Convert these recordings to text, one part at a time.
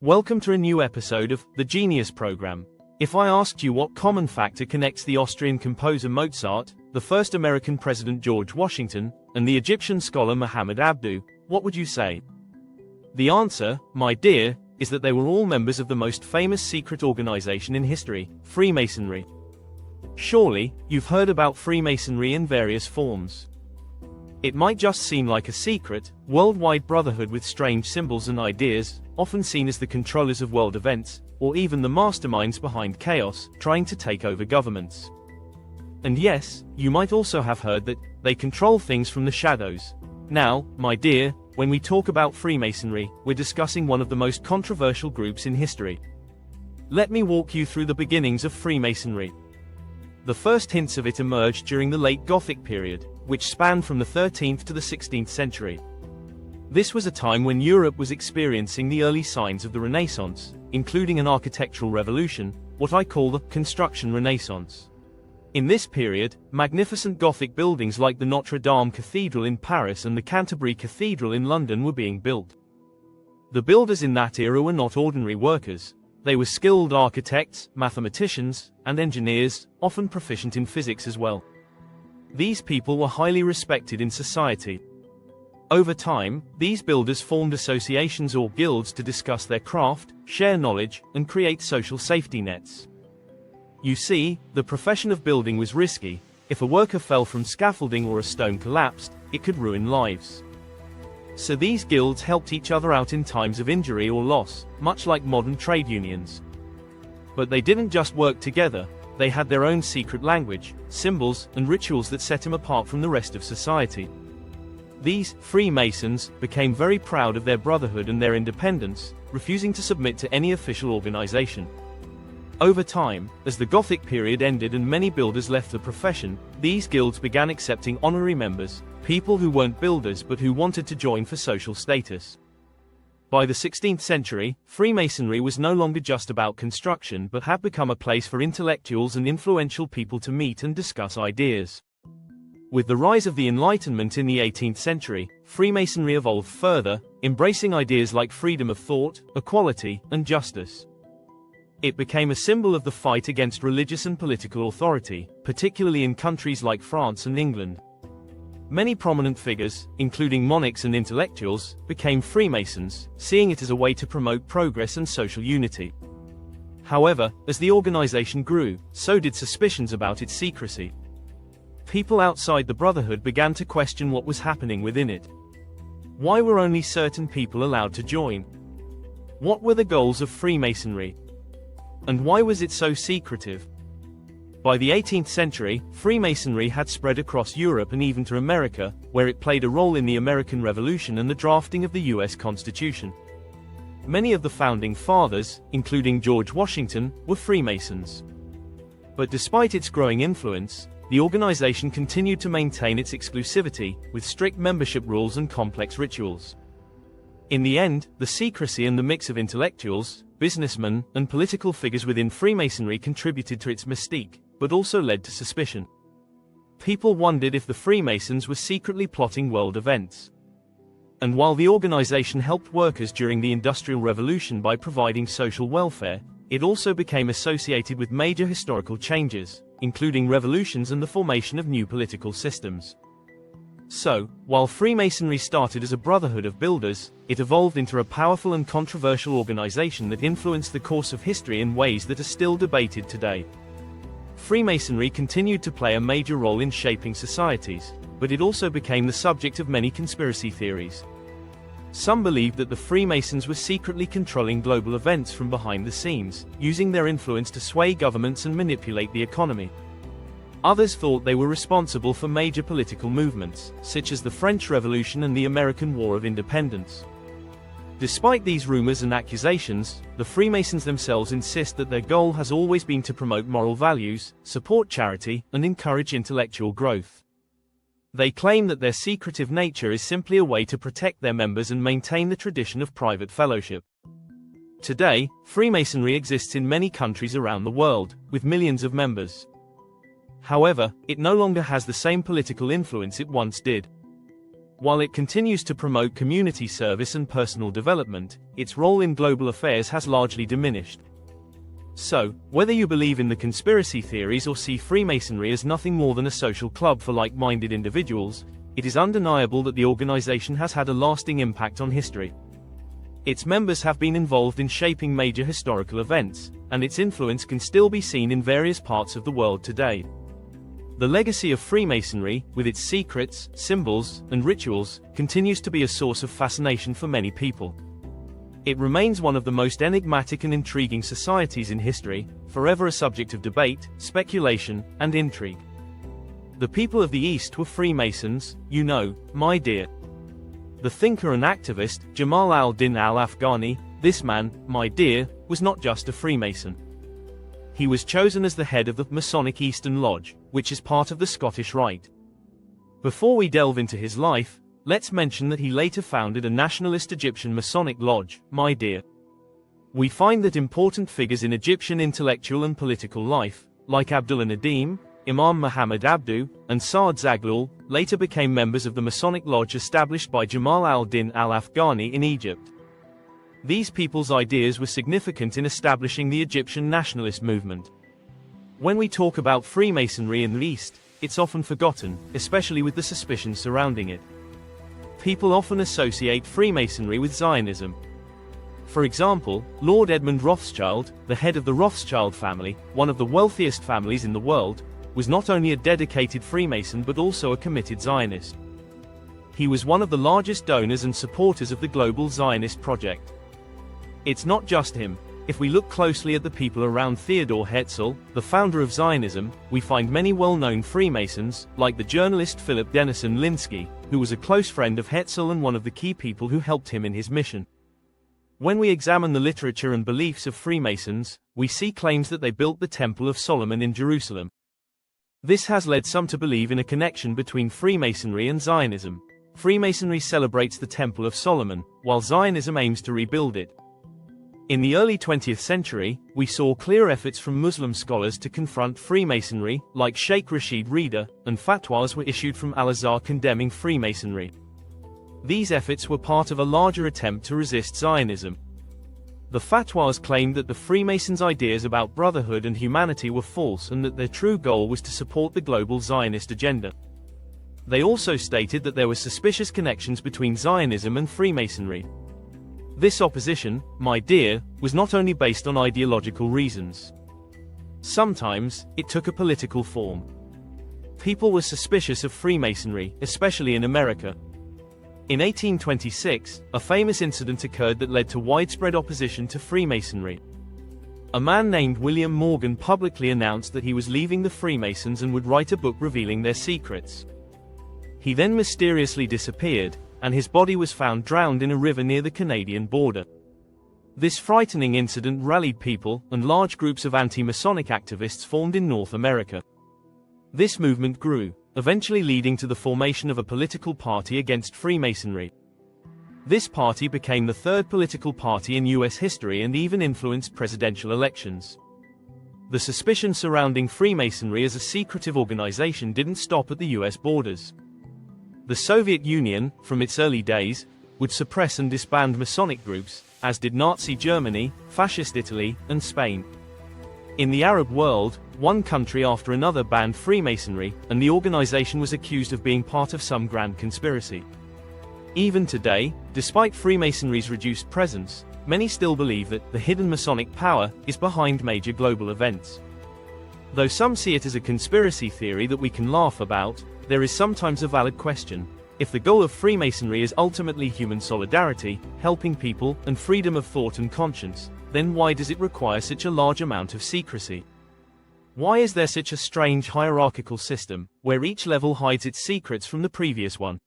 Welcome to a new episode of The Genius Program. If I asked you what common factor connects the Austrian composer Mozart, the first American president George Washington, and the Egyptian scholar Muhammad Abduh, what would you say? The answer, my dear, is that they were all members of the most famous secret organization in history, Freemasonry. Surely, you've heard about Freemasonry in various forms. It might just seem like a secret, worldwide brotherhood with strange symbols and ideas, often seen as the controllers of world events, or even the masterminds behind chaos, trying to take over governments. And yes, you might also have heard that they control things from the shadows. Now, my dear, when we talk about Freemasonry, we're discussing one of the most controversial groups in history. Let me walk you through the beginnings of Freemasonry. The first hints of it emerged during the late Gothic period, which spanned from the 13th to the 16th century. This was a time when Europe was experiencing the early signs of the Renaissance, including an architectural revolution, what I call the construction Renaissance. In this period, magnificent Gothic buildings like the Notre Dame Cathedral in Paris and the Canterbury Cathedral in London were being built. The builders in that era were not ordinary workers. They were skilled architects, mathematicians, and engineers, often proficient in physics as well. These people were highly respected in society. Over time, these builders formed associations or guilds to discuss their craft, share knowledge, and create social safety nets. You see, the profession of building was risky. If a worker fell from scaffolding or a stone collapsed, it could ruin lives. So these guilds helped each other out in times of injury or loss, much like modern trade unions. But they didn't just work together, they had their own secret language, symbols, and rituals that set them apart from the rest of society. These Freemasons became very proud of their brotherhood and their independence, refusing to submit to any official organization. Over time, as the Gothic period ended and many builders left the profession, these guilds began accepting honorary members, people who weren't builders but who wanted to join for social status. By the 16th century, Freemasonry was no longer just about construction but had become a place for intellectuals and influential people to meet and discuss ideas. With the rise of the Enlightenment in the 18th century, Freemasonry evolved further, embracing ideas like freedom of thought, equality, and justice. It became a symbol of the fight against religious and political authority, particularly in countries like France and England. Many prominent figures, including monarchs and intellectuals, became Freemasons, seeing it as a way to promote progress and social unity. However, as the organization grew, so did suspicions about its secrecy. People outside the Brotherhood began to question what was happening within it. Why were only certain people allowed to join? What were the goals of Freemasonry? And why was it so secretive? By the 18th century, Freemasonry had spread across Europe and even to America, where it played a role in the American Revolution and the drafting of the US Constitution. Many of the founding fathers, including George Washington, were Freemasons. But despite its growing influence, the organization continued to maintain its exclusivity, with strict membership rules and complex rituals. In the end, the secrecy and the mix of intellectuals, businessmen, and political figures within Freemasonry contributed to its mystique, but also led to suspicion. People wondered if the Freemasons were secretly plotting world events. And while the organization helped workers during the Industrial Revolution by providing social welfare, it also became associated with major historical changes, including revolutions and the formation of new political systems. So, while Freemasonry started as a brotherhood of builders, it evolved into a powerful and controversial organization that influenced the course of history in ways that are still debated today. Freemasonry continued to play a major role in shaping societies, but it also became the subject of many conspiracy theories. Some believed that the Freemasons were secretly controlling global events from behind the scenes, using their influence to sway governments and manipulate the economy. Others thought they were responsible for major political movements, such as the French Revolution and the American War of Independence. Despite these rumors and accusations, the Freemasons themselves insist that their goal has always been to promote moral values, support charity, and encourage intellectual growth. They claim that their secretive nature is simply a way to protect their members and maintain the tradition of private fellowship. Today, Freemasonry exists in many countries around the world, with millions of members. However, it no longer has the same political influence it once did. While it continues to promote community service and personal development, its role in global affairs has largely diminished. So, whether you believe in the conspiracy theories or see Freemasonry as nothing more than a social club for like-minded individuals, it is undeniable that the organization has had a lasting impact on history. Its members have been involved in shaping major historical events, and its influence can still be seen in various parts of the world today. The legacy of Freemasonry, with its secrets, symbols, and rituals, continues to be a source of fascination for many people. It remains one of the most enigmatic and intriguing societies in history, forever a subject of debate, speculation, and intrigue. The people of the East were Freemasons, you know, my dear. The thinker and activist, Jamal al-Din al-Afghani, this man, my dear, was not just a Freemason. He was chosen as the head of the Masonic Eastern Lodge, which is part of the Scottish Rite. Before we delve into his life, let's mention that he later founded a nationalist Egyptian Masonic lodge, my dear. We find that important figures in Egyptian intellectual and political life, like Abdullah Nadim, Imam Muhammad Abdu, and Saad Zaghloul, later became members of the Masonic lodge established by Jamal al-Din al-Afghani in Egypt. These people's ideas were significant in establishing the Egyptian nationalist movement. When we talk about Freemasonry in the East, it's often forgotten, especially with the suspicions surrounding it. People often associate Freemasonry with Zionism. For example, Lord Edmund Rothschild, the head of the Rothschild family, one of the wealthiest families in the world, was not only a dedicated Freemason but also a committed Zionist. He was one of the largest donors and supporters of the global Zionist project. It's not just him. If we look closely at the people around Theodor Herzl, the founder of Zionism, we find many well-known Freemasons, like the journalist Philip Denison Linsky, who was a close friend of Herzl and one of the key people who helped him in his mission. When we examine the literature and beliefs of Freemasons, we see claims that they built the Temple of Solomon in Jerusalem. This has led some to believe in a connection between Freemasonry and Zionism. Freemasonry celebrates the Temple of Solomon, while Zionism aims to rebuild it. In the early 20th century, we saw clear efforts from Muslim scholars to confront Freemasonry, like Sheikh Rashid Rida, and fatwas were issued from Al-Azhar condemning Freemasonry. These efforts were part of a larger attempt to resist Zionism. The fatwas claimed that the Freemasons' ideas about brotherhood and humanity were false and that their true goal was to support the global Zionist agenda. They also stated that there were suspicious connections between Zionism and Freemasonry. This opposition, my dear, was not only based on ideological reasons. Sometimes, it took a political form. People were suspicious of Freemasonry, especially in America. In 1826, a famous incident occurred that led to widespread opposition to Freemasonry. A man named William Morgan publicly announced that he was leaving the Freemasons and would write a book revealing their secrets. He then mysteriously disappeared, and his body was found drowned in a river near the Canadian border. This frightening incident rallied people, and large groups of anti-Masonic activists formed in North America. This movement grew, eventually leading to the formation of a political party against Freemasonry. This party became the third political party in U.S. history and even influenced presidential elections. The suspicion surrounding Freemasonry as a secretive organization didn't stop at the U.S. borders. The Soviet Union, from its early days, would suppress and disband Masonic groups, as did Nazi Germany, Fascist Italy, and Spain. In the Arab world, one country after another banned Freemasonry, and the organization was accused of being part of some grand conspiracy. Even today, despite Freemasonry's reduced presence, many still believe that the hidden Masonic power is behind major global events. Though some see it as a conspiracy theory that we can laugh about, there is sometimes a valid question. If the goal of Freemasonry is ultimately human solidarity, helping people, and freedom of thought and conscience, then why does it require such a large amount of secrecy? Why is there such a strange hierarchical system, where each level hides its secrets from the previous one?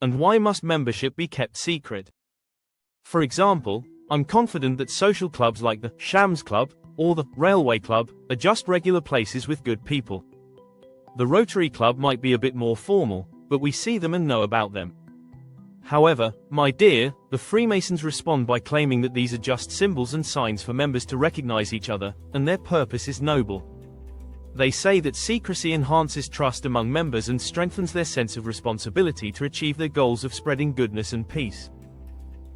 And why must membership be kept secret? For example, I'm confident that social clubs like the Shams Club, or the Railway Club, are just regular places with good people. The Rotary Club might be a bit more formal, but we see them and know about them. However, my dear, the Freemasons respond by claiming that these are just symbols and signs for members to recognize each other, and their purpose is noble. They say that secrecy enhances trust among members and strengthens their sense of responsibility to achieve their goals of spreading goodness and peace.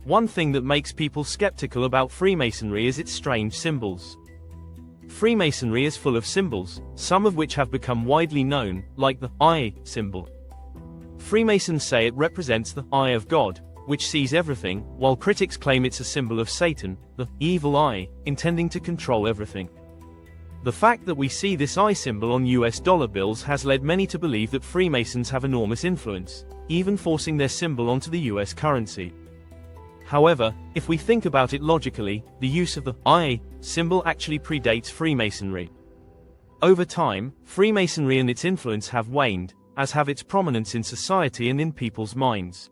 One thing that makes people skeptical about Freemasonry is its strange symbols. Freemasonry is full of symbols, some of which have become widely known, like the eye symbol. Freemasons say it represents the eye of God, which sees everything, while critics claim it's a symbol of Satan, the evil eye, intending to control everything. The fact that we see this eye symbol on US dollar bills has led many to believe that Freemasons have enormous influence, even forcing their symbol onto the US currency. However, if we think about it logically, the use of the eye symbol actually predates Freemasonry. Over time, Freemasonry and its influence have waned, as have its prominence in society and in people's minds.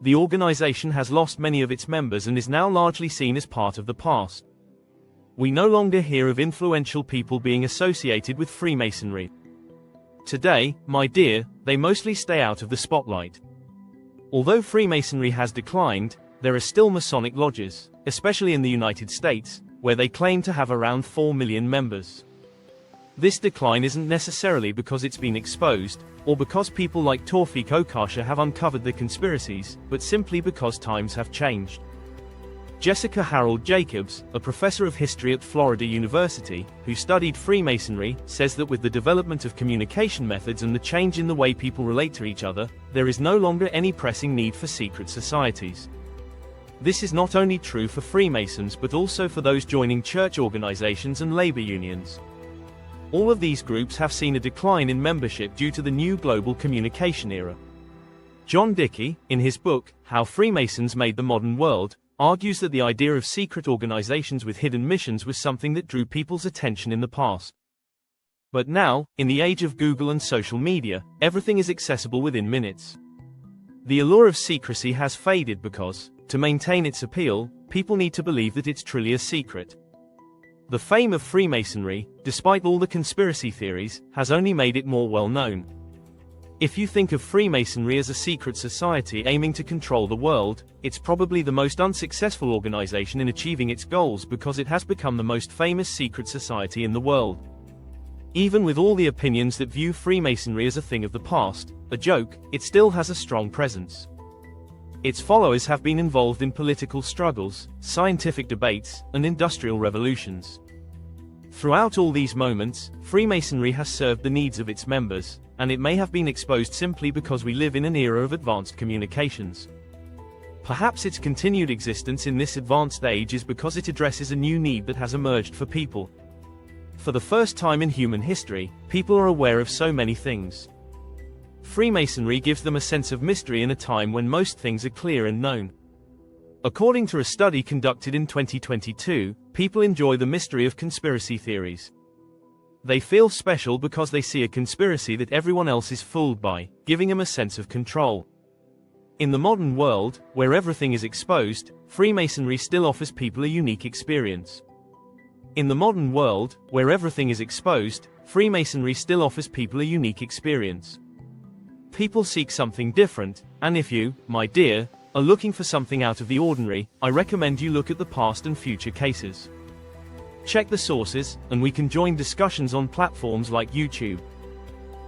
The organization has lost many of its members and is now largely seen as part of the past. We no longer hear of influential people being associated with Freemasonry. Today, my dear, they mostly stay out of the spotlight. Although Freemasonry has declined, there are still Masonic lodges, especially in the United States, where they claim to have around 4 million members. This decline isn't necessarily because it's been exposed, or because people like Tawfiq Okasha have uncovered the conspiracies, but simply because times have changed. Jessica Harold Jacobs, a professor of history at Florida University, who studied Freemasonry, says that with the development of communication methods and the change in the way people relate to each other, there is no longer any pressing need for secret societies. This is not only true for Freemasons but also for those joining church organizations and labor unions. All of these groups have seen a decline in membership due to the new global communication era. John Dickey, in his book, How Freemasons Made the Modern World, argues that the idea of secret organizations with hidden missions was something that drew people's attention in the past. But now, in the age of Google and social media, everything is accessible within minutes. The allure of secrecy has faded because, to maintain its appeal, people need to believe that it's truly a secret. The fame of Freemasonry, despite all the conspiracy theories, has only made it more well known. If you think of Freemasonry as a secret society aiming to control the world, it's probably the most unsuccessful organization in achieving its goals because it has become the most famous secret society in the world. Even with all the opinions that view Freemasonry as a thing of the past, a joke, it still has a strong presence. Its followers have been involved in political struggles, scientific debates, and industrial revolutions. Throughout all these moments, Freemasonry has served the needs of its members, and it may have been exposed simply because we live in an era of advanced communications. Perhaps its continued existence in this advanced age is because it addresses a new need that has emerged for people. For the first time in human history, people are aware of so many things. Freemasonry gives them a sense of mystery in a time when most things are clear and known. According to a study conducted in 2022, people enjoy the mystery of conspiracy theories. They feel special because they see a conspiracy that everyone else is fooled by, giving them a sense of control. In the modern world, where everything is exposed, Freemasonry still offers people a unique experience. In the modern world, where everything is exposed, Freemasonry still offers people a unique experience. People seek something different, and if you, my dear, are looking for something out of the ordinary, I recommend you look at the past and future cases. Check the sources, and we can join discussions on platforms like YouTube.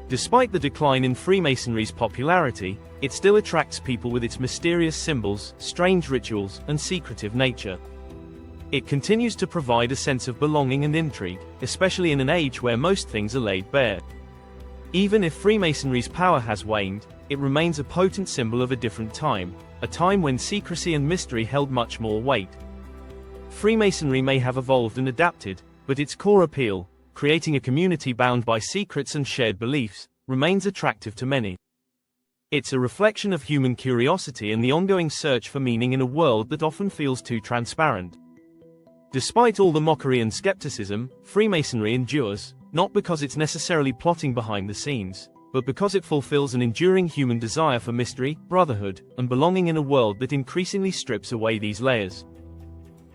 Despite the decline in Freemasonry's popularity, it still attracts people with its mysterious symbols, strange rituals, and secretive nature. It continues to provide a sense of belonging and intrigue, especially in an age where most things are laid bare. Even if Freemasonry's power has waned, it remains a potent symbol of a different time, a time when secrecy and mystery held much more weight. Freemasonry may have evolved and adapted, but its core appeal, creating a community bound by secrets and shared beliefs, remains attractive to many. It's a reflection of human curiosity and the ongoing search for meaning in a world that often feels too transparent. Despite all the mockery and skepticism, Freemasonry endures, not because it's necessarily plotting behind the scenes, but because it fulfills an enduring human desire for mystery, brotherhood, and belonging in a world that increasingly strips away these layers.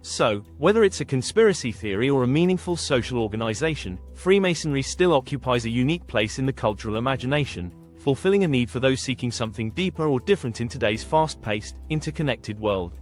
So, whether it's a conspiracy theory or a meaningful social organization, Freemasonry still occupies a unique place in the cultural imagination, fulfilling a need for those seeking something deeper or different in today's fast-paced, interconnected world.